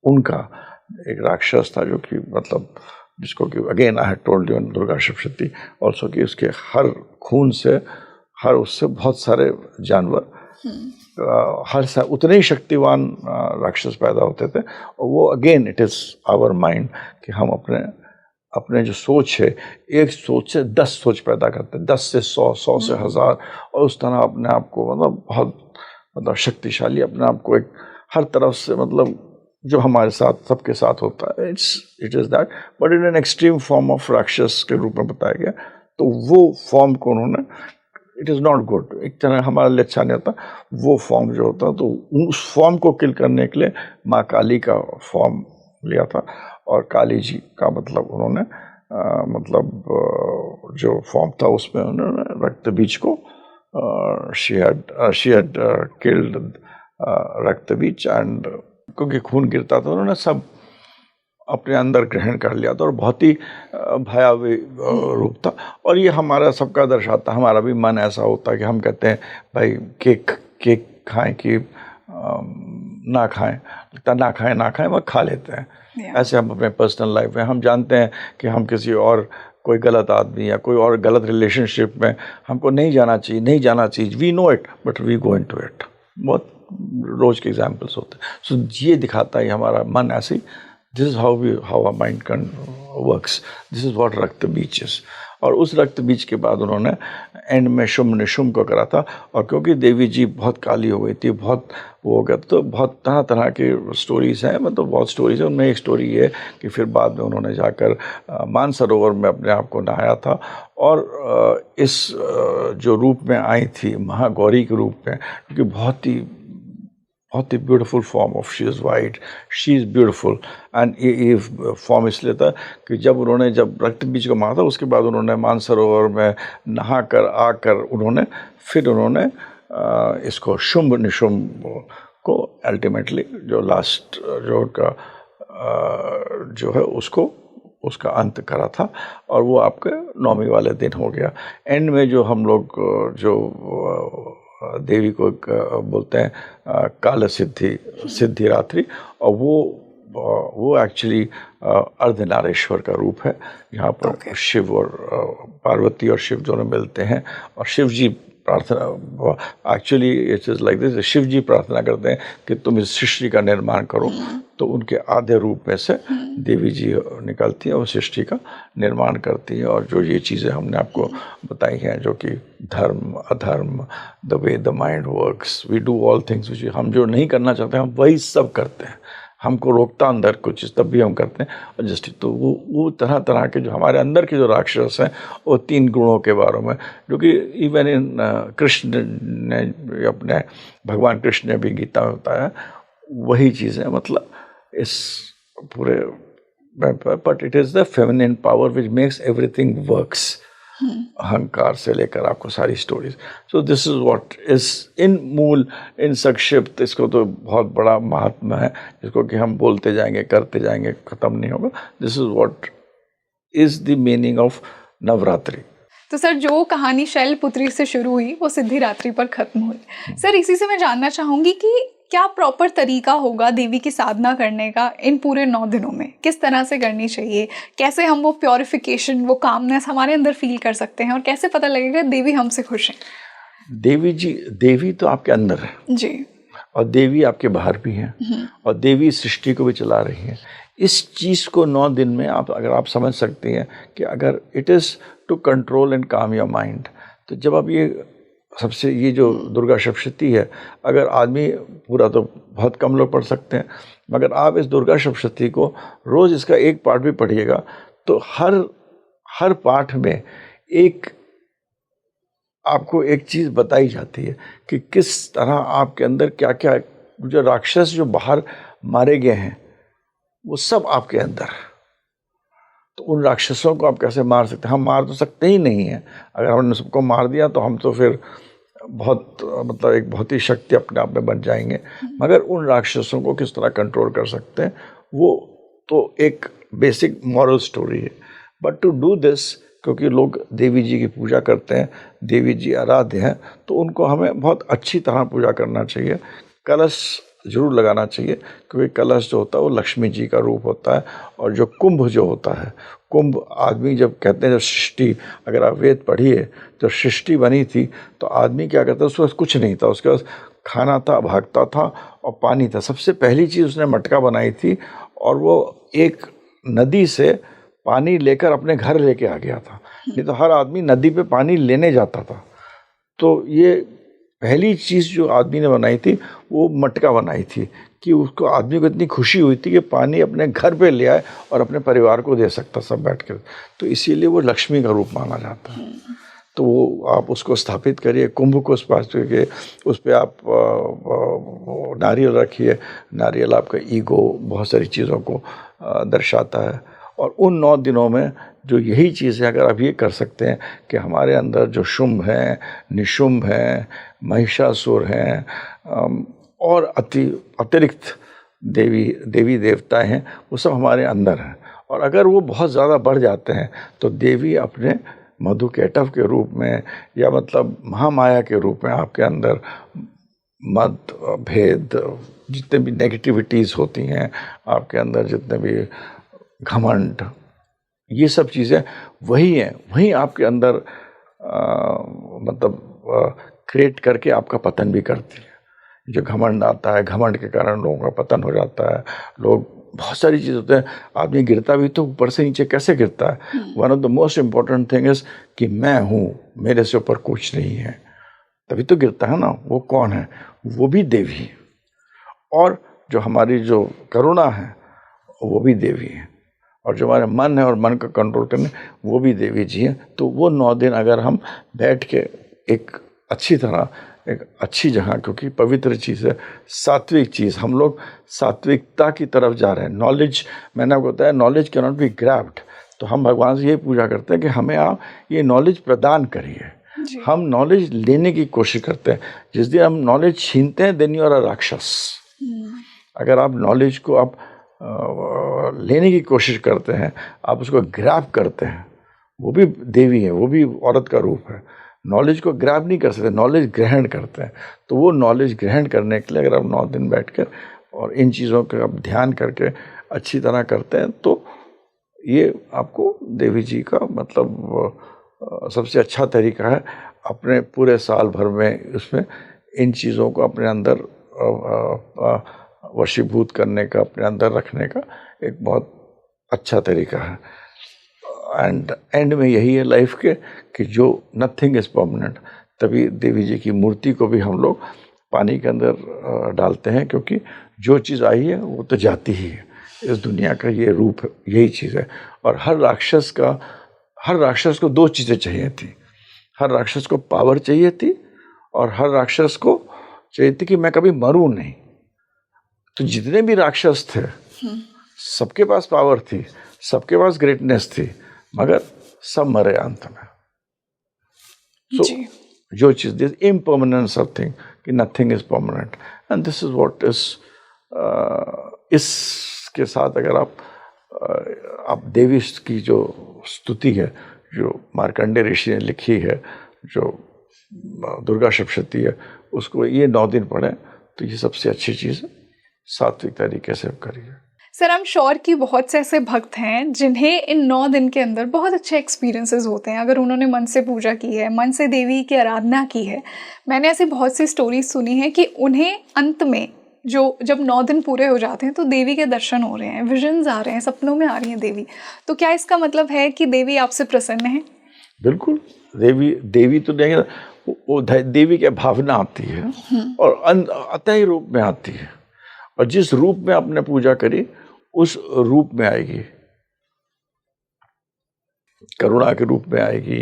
उनका एक राक्षस था जो कि मतलब जिसको कि again I had told you Durga Saptashati also, कि उसके हर खून से उससे बहुत सारे जानवर हर उतने ही शक्तिवान राक्षस पैदा होते थे। और वो again it is our mind कि हम अपने जो सोच है, एक सोच से 10 सोच पैदा करते हैं, 10 से 100, 100 से 1000, और उस तरह अपने आप को मतलब बहुत शक्तिशाली, अपने आप को एक हर तरफ से मतलब जो हमारे साथ सबके साथ होता है, it is that, but in an extreme form of राक्षस के रूप में बताया गया। तो वो फॉर्म को उन्होंने, इट इज़ नॉट गुड, एक तरह हमारे लिए अच्छा नहीं होता वो फॉर्म जो होता, तो उस फॉर्म को किल करने के लिए माँ काली का फॉर्म लिया था। और काली जी का मतलब उन्होंने जो फॉर्म था उसमें उन्होंने रक्त बीज को शी हैड किल्ड रक्त बीज, एंड क्योंकि खून गिरता था उन्होंने सब अपने अंदर ग्रहण कर लिया था, और बहुत ही भयावह रूप था। और ये हमारा सबका दर्शाता, हमारा भी मन ऐसा होता है कि हम कहते हैं भाई केक खाएं कि ना खाएं, ना खाएं वह खा लेते हैं। ऐसे हम अपने पर्सनल लाइफ में हम जानते हैं कि हम किसी और कोई गलत आदमी या कोई और गलत रिलेशनशिप में हमको नहीं जाना चाहिए, we know it but we go into it. बहुत रोज के एग्जाम्पल्स होते हैं। सो ये दिखाता है हमारा मन ऐसे ही, this is how our mind can works, this is what Raktabeej is. और उस रक्त बीज के बाद उन्होंने एंड में शुम्भ निशुम्भ को करा था। और क्योंकि देवी जी बहुत काली हो गई थी, बहुत वो हो गया, तो बहुत तरह की स्टोरीज़ हैं, मतलब बहुत स्टोरीज़ हैं। उनमें एक स्टोरी ये है कि फिर बाद में उन्होंने जाकर मानसरोवर में अपने आप को नहाया था, और इस जो रूप में आई थी महागौरी के रूप में, क्योंकि बहुत ही बहुत ही beautiful form of, she is white, she is beautiful. And ये फॉर्म इसलिए था कि जब रक्त बीज को मारा था, उसके बाद उन्होंने मानसरोवर में नहा कर आकर फिर उन्होंने इसको शुंभ निशुंभ को अल्टीमेटली जो लास्ट जो उनका जो है उसका अंत करा था, और वो आपके 9वीं वाले दिन हो गया। एंड में जो हम लोग जो देवी को बोलते हैं काल सिद्धि रात्रि, और वो एक्चुअली अर्धनारीश्वर का रूप है, जहाँ पर शिव और पार्वती और शिव दोनों मिलते हैं, और शिव जी प्रार्थना, actually it is like this, Shiv ji प्रार्थना करते हैं कि तुम इस सृष्टि का निर्माण करो, तो उनके आधे रूप में से देवी जी निकलती हैं और सृष्टि का निर्माण करती हैं। और जो ये चीज़ें हमने आपको बताई हैं, जो कि धर्म अधर्म, the way the mind works, we do all things which, हम जो नहीं करना चाहते हम वही सब करते हैं, हमको रोकता अंदर कुछ तब भी हम करते हैं। और जस्ट तो वो तरह तरह के जो हमारे अंदर के जो राक्षस हैं, वो 3 गुणों के बारे में, जो कि इवन इन कृष्ण ने अपने भगवान कृष्ण ने भी गीता में बताया, वही चीज़ें मतलब इस पूरे, but it is the feminine power which makes everything works, अहंकार से लेकर आपको सारी stories. So this is what is in मूल, इन संक्षिप्त, इसको तो बहुत बड़ा महात्मा है जिसको कि हम बोलते जाएंगे करते जाएंगे, ख़त्म नहीं होगा। This is what is the meaning of Navratri. तो सर, जो कहानी शैलपुत्री से शुरू हुई वो सिद्धिरात्रि पर खत्म हुई। सर, इसी से मैं जानना चाहूँगी कि क्या प्रॉपर तरीका होगा देवी की साधना करने का इन पूरे 9 दिनों में? किस तरह से करनी चाहिए? कैसे हम वो प्योरिफिकेशन, वो कामनेस हमारे अंदर फील कर सकते हैं, और कैसे पता लगेगा देवी हमसे खुश है? देवी तो आपके अंदर है जी, और देवी आपके बाहर भी है, और देवी सृष्टि को भी चला रही है। इस चीज़ को 9 दिन में अगर आप समझ सकते हैं कि अगर it is to control and calm your mind, तो जब आप ये जो दुर्गा सप्तशती है, अगर आदमी पूरा तो बहुत कम लोग पढ़ सकते हैं, मगर आप इस दुर्गा सप्तशती को रोज़ इसका एक पाठ भी पढ़िएगा, तो हर पाठ में आपको एक चीज़ बताई जाती है कि किस तरह आपके अंदर क्या क्या, जो राक्षस जो बाहर मारे गए हैं वो सब आपके अंदर है। तो उन राक्षसों को आप कैसे मार सकते हैं? हम मार तो सकते ही नहीं हैं। अगर हमने सबको मार दिया तो हम तो फिर एक बहुत ही शक्ति अपने आप में बन जाएंगे, मगर उन राक्षसों को किस तरह कंट्रोल कर सकते हैं, वो तो एक बेसिक मॉरल स्टोरी है। बट टू डू दिस, क्योंकि लोग देवी जी की पूजा करते हैं, देवी जी आराध्य हैं, तो उनको हमें बहुत अच्छी तरह पूजा करना चाहिए। कलश जरूर लगाना चाहिए, क्योंकि कलश जो होता है वो लक्ष्मी जी का रूप होता है। और जो कुंभ जो होता है, कुंभ आदमी जब कहते हैं, जब सृष्टि, अगर आप वेद पढ़िए तो सृष्टि बनी थी तो आदमी क्या करता है, उसके पास कुछ नहीं था, उसके पास खाना था, भागता था और पानी था। सबसे पहली चीज़ उसने मटका बनाई थी, और वो एक नदी से पानी लेकर अपने घर लेके आ गया था। नहीं तो हर आदमी नदी पे पानी लेने जाता था। तो ये पहली चीज़ जो आदमी ने बनाई थी वो मटका बनाई थी, कि उसको आदमी को इतनी खुशी हुई थी कि पानी अपने घर पे ले आए और अपने परिवार को दे सकता सब बैठ कर। तो इसीलिए वो लक्ष्मी का रूप माना जाता है। तो वो आप उसको स्थापित करिए, कुंभ को स्थापित करके उस पर आप नारियल रखिए। नारियल आपका ईगो, बहुत सारी चीज़ों को दर्शाता है। और उन 9 दिनों में जो यही चीज़ है, अगर आप ये कर सकते हैं कि हमारे अंदर जो शुंभ हैं, निशुंभ हैं, महिषासुर हैं, और अतिरिक्त देवी देवता हैं, वो सब हमारे अंदर हैं। और अगर वो बहुत ज़्यादा बढ़ जाते हैं तो देवी अपने मधुकैटव के रूप में, या मतलब महामाया के रूप में आपके अंदर मद, भेद, जितने भी नेगेटिविटीज़ होती हैं आपके अंदर, जितने भी घमंड, ये सब चीज़ें वही हैं, वही आपके अंदर क्रिएट करके आपका पतन भी करती है। जो घमंड आता है, घमंड के कारण लोगों का पतन हो जाता है। लोग, बहुत सारी चीज़ होते हैं, आदमी गिरता भी तो ऊपर से नीचे कैसे गिरता है। One of the most important thing is कि मैं हूँ, मेरे से ऊपर कुछ नहीं है, तभी तो गिरता है ना। वो कौन है? वो भी देवी। और जो हमारी जो करुणा है वो भी देवी है, और जो हमारे मन है और मन का कंट्रोल करने, वो भी देवी जी हैं। तो वो 9 दिन अगर हम बैठ के एक अच्छी तरह एक अच्छी जगह, क्योंकि पवित्र चीज़ है, सात्विक चीज़। हम लोग सात्विकता की तरफ जा रहे हैं। नॉलेज, मैंने आपको बताया, knowledge can not be grabbed. तो हम भगवान से ये पूजा करते हैं कि हमें आप ये नॉलेज प्रदान करिए। हम नॉलेज लेने की कोशिश करते हैं। जिस दिन हम नॉलेज छीनते हैं, देन यू आर अ राक्षस। अगर आप नॉलेज को आप लेने की कोशिश करते हैं, आप उसको ग्रैब करते हैं, वो भी देवी है, वो भी औरत का रूप है। नॉलेज को ग्रैब नहीं कर सकते, नॉलेज ग्रहण करते हैं। तो वो नॉलेज ग्रहण करने के लिए अगर आप 9 दिन बैठकर और इन चीज़ों का आप ध्यान करके अच्छी तरह करते हैं, तो ये आपको देवी जी का मतलब सबसे अच्छा तरीका है अपने पूरे साल भर में उसमें इन चीज़ों को अपने अंदर वशीभूत करने का, अपने अंदर रखने का एक बहुत अच्छा तरीका है। एंड एंड में यही है लाइफ के कि जो नथिंग इज़ परमानेंट। तभी देवी जी की मूर्ति को भी हम लोग पानी के अंदर डालते हैं, क्योंकि जो चीज़ आई है वो तो जाती ही है। इस दुनिया का ये रूप है, यही चीज़ है। और हर राक्षस को 2 चीज़ें चाहिए थी। हर राक्षस को पावर चाहिए थी, और हर राक्षस को चाहिए थी कि मैं कभी मरूं नहीं। तो जितने भी राक्षस थे, सबके पास पावर थी, सबके पास ग्रेटनेस थी, मगर सब मरे अंत में। So, जो चीज़, दिस इम्पर्मनेंस ऑफ थिंग, कि nothing is permanent, and this is what is. इसके साथ अगर आप देवी की जो स्तुति है, जो मार्कंडेय ऋषि ने लिखी है, जो दुर्गा सप्तशती है, उसको ये 9 दिन पढ़ें, तो ये सबसे अच्छी चीज़ है। सात्विक तरीके से करिए। सर, आई एम श्योर कि बहुत से ऐसे भक्त हैं जिन्हें इन 9 दिन के अंदर बहुत अच्छे एक्सपीरियंसेस होते हैं, अगर उन्होंने मन से पूजा की है, मन से देवी की आराधना की है। मैंने ऐसी बहुत सी स्टोरीज सुनी है कि उन्हें अंत में जब 9 दिन पूरे हो जाते हैं तो देवी के दर्शन हो रहे हैं, विजन्स आ रहे हैं, सपनों में आ रही हैं देवी। तो क्या इसका मतलब है कि देवी आपसे प्रसन्न है? बिल्कुल। देवी तो देंगे, वो देवी की भावना आती है और अतः रूप में आती है, और जिस रूप में आपने पूजा करी उस रूप में आएगी। करुणा के रूप में आएगी,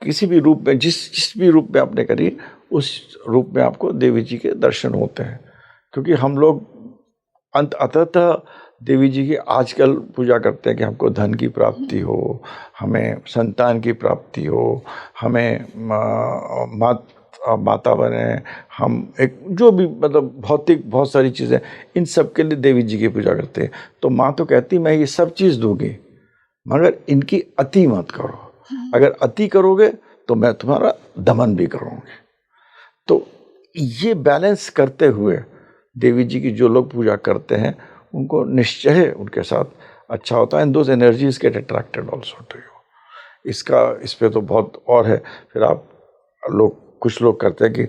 किसी भी रूप में, जिस भी रूप में आपने करी, उस रूप में आपको देवी जी के दर्शन होते हैं। क्योंकि हम लोग अंततः देवी जी की आजकल पूजा करते हैं कि हमको धन की प्राप्ति हो, हमें संतान की प्राप्ति हो, हमें माता बने, हम एक जो भी मतलब भौतिक बहुत सारी चीज़ें, इन सब के लिए देवी जी की पूजा करते हैं। तो माँ तो कहती मैं ये सब चीज़ दूंगी, मगर इनकी अति मत करो। अगर अति करोगे तो मैं तुम्हारा दमन भी करूँगी। तो ये बैलेंस करते हुए देवी जी की जो लोग पूजा करते हैं, उनको निश्चय उनके साथ अच्छा होता है। And those energies get attracted also to you. इस पे तो बहुत और है। फिर आप कुछ लोग करते हैं कि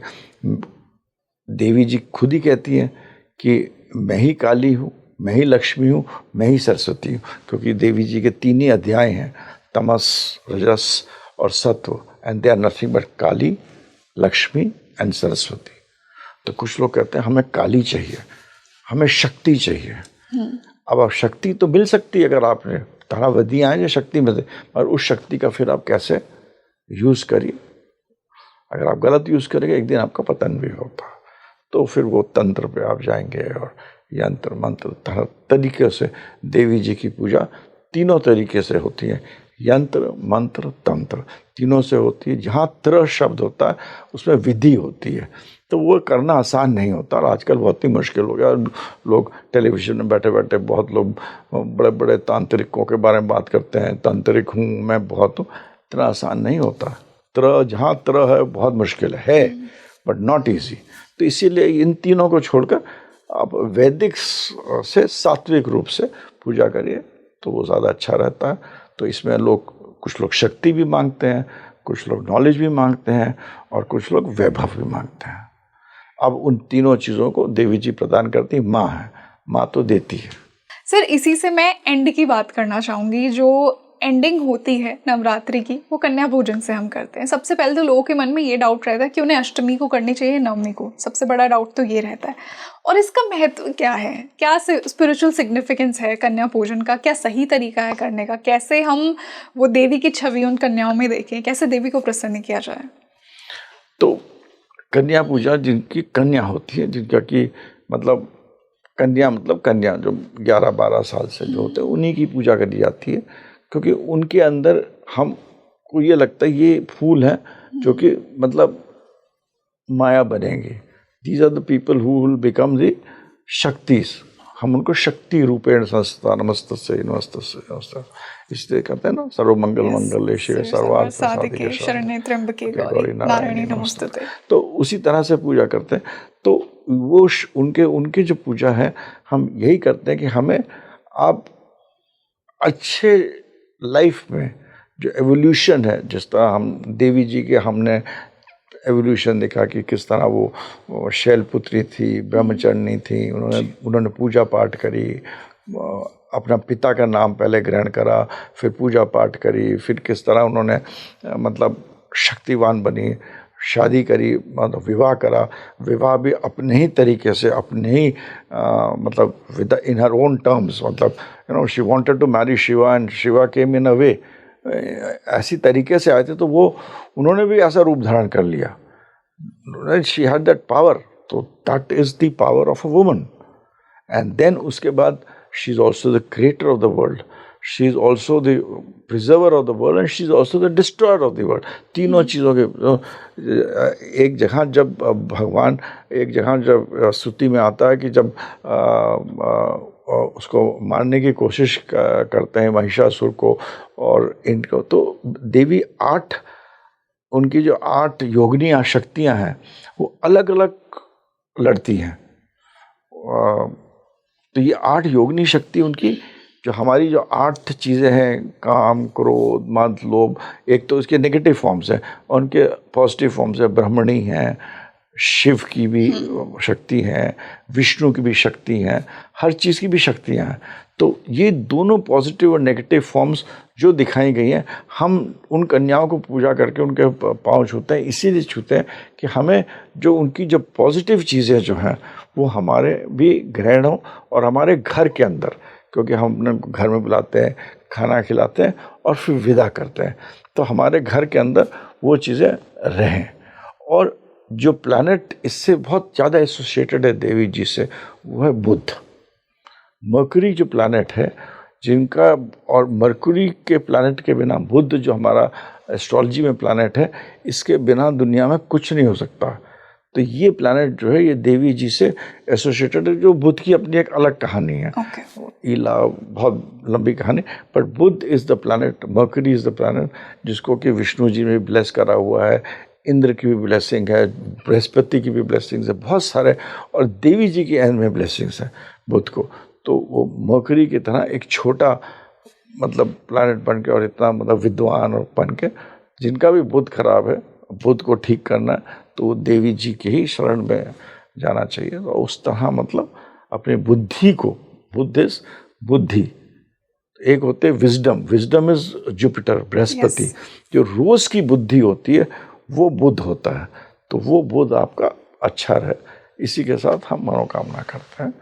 देवी जी खुद ही कहती हैं कि मैं ही काली हूँ, मैं ही लक्ष्मी हूँ, मैं ही सरस्वती हूँ। क्योंकि देवी जी के 3 ही अध्याय हैं, तमस, रजस और सत्व, and they are nothing but Kali, Lakshmi and Saraswati. तो कुछ लोग कहते हैं हमें काली चाहिए, हमें शक्ति चाहिए। अब आप शक्ति तो मिल सकती है अगर आपने तारावधियाँ हैं जो शक्ति मिलती, और उस शक्ति का फिर आप कैसे यूज़ करिए। अगर आप गलत यूज़ करेंगे, एक दिन आपका पतन भी होता। तो फिर वो तंत्र पे आप जाएंगे, और यंत्र मंत्र तरीके से देवी जी की पूजा 3 तरीके से होती है। यंत्र, मंत्र, तंत्र, तीनों से होती है। जहाँ त्र शब्द होता है उसमें विधि होती है, तो वो करना आसान नहीं होता, और आजकल बहुत ही मुश्किल हो गया। लोग टेलीविजन में बैठे बैठे बहुत लोग बड़े बड़े तांत्रिकों के बारे में बात करते हैं, तांत्रिक हूँ मैं, बहुत हूँ। इतना आसान नहीं होता। जहाँ त्र है बहुत मुश्किल है, बट नॉट ईजी। तो इसीलिए इन तीनों को छोड़कर आप वैदिक से सात्विक रूप से पूजा करिए, तो वो ज़्यादा अच्छा रहता है। तो इसमें कुछ लोग शक्ति भी मांगते हैं, कुछ लोग नॉलेज भी मांगते हैं, और कुछ लोग वैभव भी मांगते हैं। अब उन तीनों चीज़ों को देवी जी प्रदान करती है। माँ है, माँ तो देती है। सर, इसी से मैं एंड की बात करना चाहूँगी। जो एंडिंग होती है नवरात्रि की, वो कन्या भोजन से हम करते हैं। सबसे पहले तो लोगों के मन में ये डाउट रहता है कि उन्हें अष्टमी को करनी चाहिए, नवमी को। सबसे बड़ा डाउट तो ये रहता है। और इसका महत्व क्या है? क्या स्पिरिचुअल सिग्निफिकेंस है कन्या भोजन का? क्या सही तरीका है करने का? कैसे हम वो देवी की छवि उन कन्याओं में देखें? कैसे देवी को प्रसन्न किया जाए? तो कन्या पूजा जिनकी कन्या होती है, जिनका कि मतलब कन्या जो 11-12 साल से जो होते हैं उन्हीं की पूजा करी जाती है, क्योंकि उनके अंदर हमको ये लगता है ये फूल हैं जो कि मतलब माया बनेंगे। These are the people who will become the shaktis. हम उनको शक्ति रूपेण संस्था नमस्तस्य नमस्तस्य इसलिए कहते हैं ना, सर्वमंगल मंगल शिवे सर्वार्थ साधिके शरण्ये त्र्यंबके गौरी नारायणी नमोस्तुते। तो उसी तरह से पूजा करते हैं। तो वो उनके जो पूजा है, हम यही करते हैं कि हमें आप अच्छे लाइफ में जो एवोल्यूशन है, जिस तरह हम देवी जी के हमने एवोल्यूशन देखा कि किस तरह वो शैलपुत्री थी, ब्रह्मचारिणी थी, उन्होंने पूजा पाठ करी, अपना पिता का नाम पहले ग्रहण करा, फिर पूजा पाठ करी, फिर किस तरह उन्होंने मतलब शक्तिवान बनी, शादी करी, मतलब विवाह करा। विवाह भी अपने ही तरीके से, अपने ही मतलब within her own terms, मतलब she wanted to marry Shiva and Shiva came in a way, ऐसी तरीके से आए थे। तो वो उन्होंने भी ऐसा रूप धारण कर लिया। शी हैड दैट पावर, तो that is the power of a woman. And then उसके बाद she is also the creator of the world, she is also the preserver of the world and she is also the destroyer of the world. तीनों चीज़ों के एक जगह जब भगवान, एक जगह जब स्तुति में आता है कि जब उसको मारने की कोशिश करते हैं महिषासुर को और इनको, तो देवी 8 उनकी जो 8 योगिनी शक्तियां हैं वो अलग अलग लड़ती हैं। तो ये 8 योगिनी शक्ति उनकी, जो हमारी जो 8 चीज़ें हैं, काम क्रोध मद लोभ, एक तो इसके नेगेटिव फॉर्म्स हैं और उनके पॉजिटिव फॉर्म्स हैं। ब्रह्मणी हैं, शिव की भी शक्ति हैं, विष्णु की भी शक्ति हैं, हर चीज़ की भी शक्तियाँ हैं। तो ये दोनों पॉजिटिव और नेगेटिव फॉर्म्स जो दिखाई गई हैं, हम उन कन्याओं को पूजा करके उनके पाँव छूते हैं। इसीलिए छूते हैं कि हमें जो उनकी जो पॉजिटिव चीज़ें जो हैं वो हमारे भी ग्रहण हो और हमारे घर के अंदर, क्योंकि हम अपने घर में बुलाते हैं, खाना खिलाते हैं और फिर विदा करते हैं, तो हमारे घर के अंदर वो चीज़ें रहें। और जो प्लैनेट इससे बहुत ज़्यादा एसोसिएटेड है देवी जी से, वो है बुध। मरकरी जो प्लैनेट है जिनका, और मरकरी के प्लैनेट के बिना बुध जो हमारा एस्ट्रोलॉजी में प्लैनेट है, इसके बिना दुनिया में कुछ नहीं हो सकता। तो ये प्लैनेट जो है ये देवी जी से एसोसिएटेड है, जो बुध की अपनी एक अलग कहानी है। ईला बहुत लंबी कहानी, but Budh is the planet, Mercury is the planet जिसको कि विष्णु जी ने भी ब्लेस करा हुआ है, इंद्र की भी ब्लेसिंग है, बृहस्पति की भी ब्लेसिंग्स है, बहुत सारे, और देवी जी की एंड में ब्लेसिंग्स है बुध को। तो वो मरकरी की तरह एक छोटा मतलब प्लैनेट बन के और इतना मतलब विद्वान और बन के, जिनका भी बुध खराब है, बुध को ठीक करना है तो वो देवी जी के ही शरण में जाना चाहिए। तो उस तरह मतलब अपने बुद्धि को, बुद्धि, एक होते हैं wisdom, wisdom is Jupiter Brihaspati, जो रोज की बुद्धि होती है वो बुध होता है। तो वो बुध आपका अच्छा रहे, इसी के साथ हम मनोकामना करते हैं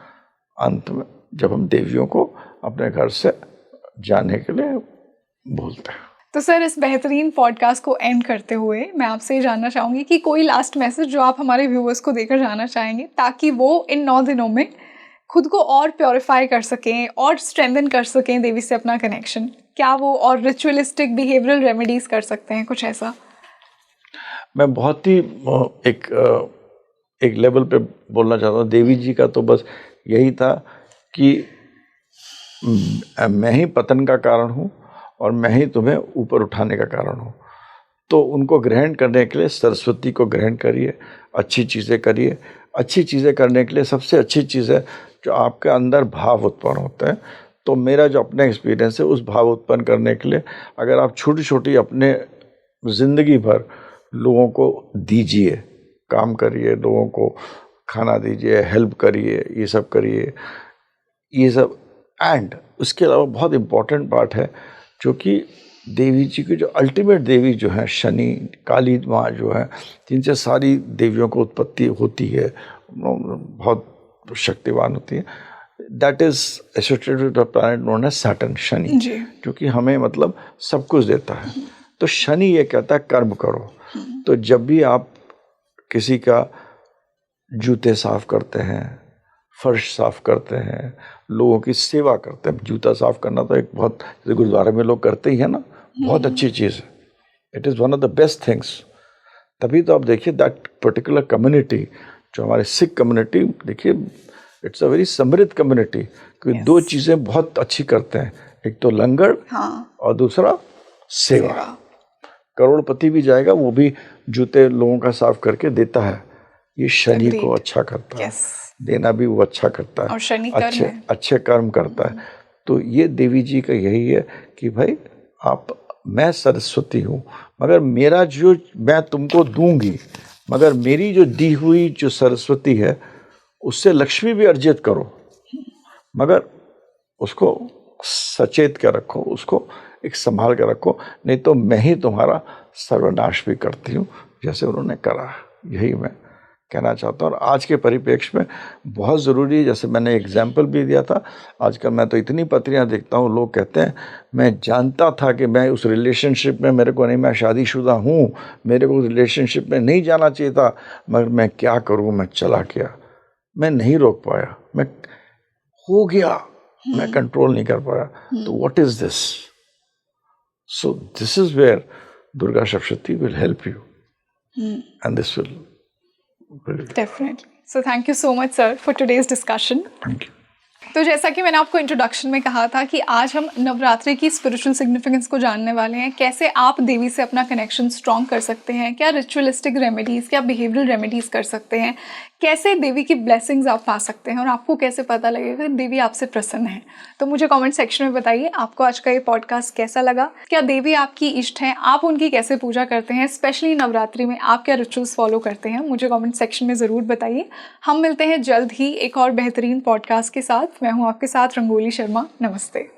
अंत में, जब हम देवियों को अपने घर से जाने के लिए बोलते हैं। तो सर, इस बेहतरीन पॉडकास्ट को एंड करते हुए मैं आपसे ये जानना चाहूँगी कि कोई लास्ट मैसेज जो आप हमारे व्यूअर्स को देकर जाना चाहेंगे, ताकि वो इन 9 दिनों में खुद को और प्योरीफाई कर सकें और स्ट्रेंथन कर सकें देवी से अपना कनेक्शन। क्या वो और रिचुअलिस्टिक बिहेवियरल रेमेडीज कर सकते हैं, कुछ ऐसा? मैं बहुत ही एक लेवल पे बोलना चाहता हूँ। देवी जी का तो बस यही था कि मैं ही पतन का कारण हूँ और मैं ही तुम्हें ऊपर उठाने का कारण हूँ। तो उनको ग्रहण करने के लिए सरस्वती को ग्रहण करिए, अच्छी चीज़ें करिए। अच्छी चीज़ें करने के लिए सबसे अच्छी चीज़ है जो आपके अंदर भाव उत्पन्न होते हैं। तो मेरा जो अपना एक्सपीरियंस है, उस भाव उत्पन्न करने के लिए अगर आप छोटी छोटी अपने ज़िंदगी भर लोगों को दीजिए, काम करिए, लोगों को खाना दीजिए, हेल्प करिए, ये सब करिए, ये सब। एंड उसके अलावा बहुत इम्पॉर्टेंट पार्ट है जो कि देवी जी की जो अल्टीमेट देवी जो है शनि, काली माँ जो है, जिनसे सारी देवियों को उत्पत्ति होती है, बहुत शक्तिवान होती है, that is associated with the planet known as Saturn, Shani, जो कि हमें मतलब सब कुछ देता है। तो शनि ये कहता है कर्म करो। तो जब भी आप किसी का जूते साफ करते हैं, फर्श साफ करते हैं, लोगों की सेवा करते हैं। जूता साफ करना तो एक बहुत, जैसे गुरुद्वारे में लोग करते ही है ना, बहुत अच्छी चीज़ है। It is one of the best things. तभी तो आप देखिए दैट पर्टिकुलर कम्युनिटी, जो हमारे सिख कम्युनिटी, देखिए इट्स अ वेरी समृद्ध कम्युनिटी, क्योंकि दो चीज़ें बहुत अच्छी करते हैं, एक तो लंगर और दूसरा सेवा। करोड़पति भी जाएगा, वो भी जूते लोगों का साफ करके देता है। ये शनि को अच्छा करता है, देना भी वो अच्छा करता है, और शनि अच्छे कर्म करता है। तो ये देवी जी का यही है कि भाई मैं सरस्वती हूँ, मगर मेरा जो मैं तुमको दूंगी, मगर मेरी जो दी हुई जो सरस्वती है उससे लक्ष्मी भी अर्जित करो, मगर उसको सचेत के रखो, उसको एक संभाल के रखो, नहीं तो मैं ही तुम्हारा सर्वनाश भी करती हूँ, जैसे उन्होंने करा। यही मैं कहना चाहता हूँ। और आज के परिप्रेक्ष्य में बहुत ज़रूरी है, जैसे मैंने एग्जाम्पल भी दिया था, आजकल मैं तो इतनी पत्रियाँ देखता हूँ, लोग कहते हैं मैं जानता था कि मैं उस रिलेशनशिप में मेरे को नहीं, मैं शादीशुदा हूँ, मेरे को रिलेशनशिप में नहीं जाना चाहिए था, मगर मैं क्या करूँ, मैं चला गया, मैं नहीं रोक पाया, मैं हो गया, मैं कंट्रोल नहीं कर पाया। तो what is this? So this is where Durga Saptashati will help you, and this will definitely. So thank you so much sir for today's discussion. Thank you. तो जैसा कि मैंने आपको इंट्रोडक्शन में कहा था कि आज हम नवरात्रि की स्पिरिचुअल सिग्निफिकेंस को जानने वाले हैं, कैसे आप देवी से अपना कनेक्शन स्ट्रॉन्ग कर सकते हैं, क्या रिचुअलिस्टिक रेमेडीज़, क्या बिहेवियरल रेमेडीज़ कर सकते हैं, कैसे देवी की ब्लेसिंग्स आप पा सकते हैं और आपको कैसे पता लगेगा कि देवी आपसे प्रसन्न है। तो मुझे कमेंट सेक्शन में बताइए आपको आज का ये पॉडकास्ट कैसा लगा, क्या देवी आपकी इष्ट हैं, आप उनकी कैसे पूजा करते हैं, स्पेशली नवरात्रि में आप क्या रिचुअल्स फॉलो करते हैं, मुझे कमेंट सेक्शन में ज़रूर बताइए। हम मिलते हैं जल्द ही एक और बेहतरीन पॉडकास्ट के साथ। मैं हूँ आपके साथ रंगोली शर्मा। नमस्ते।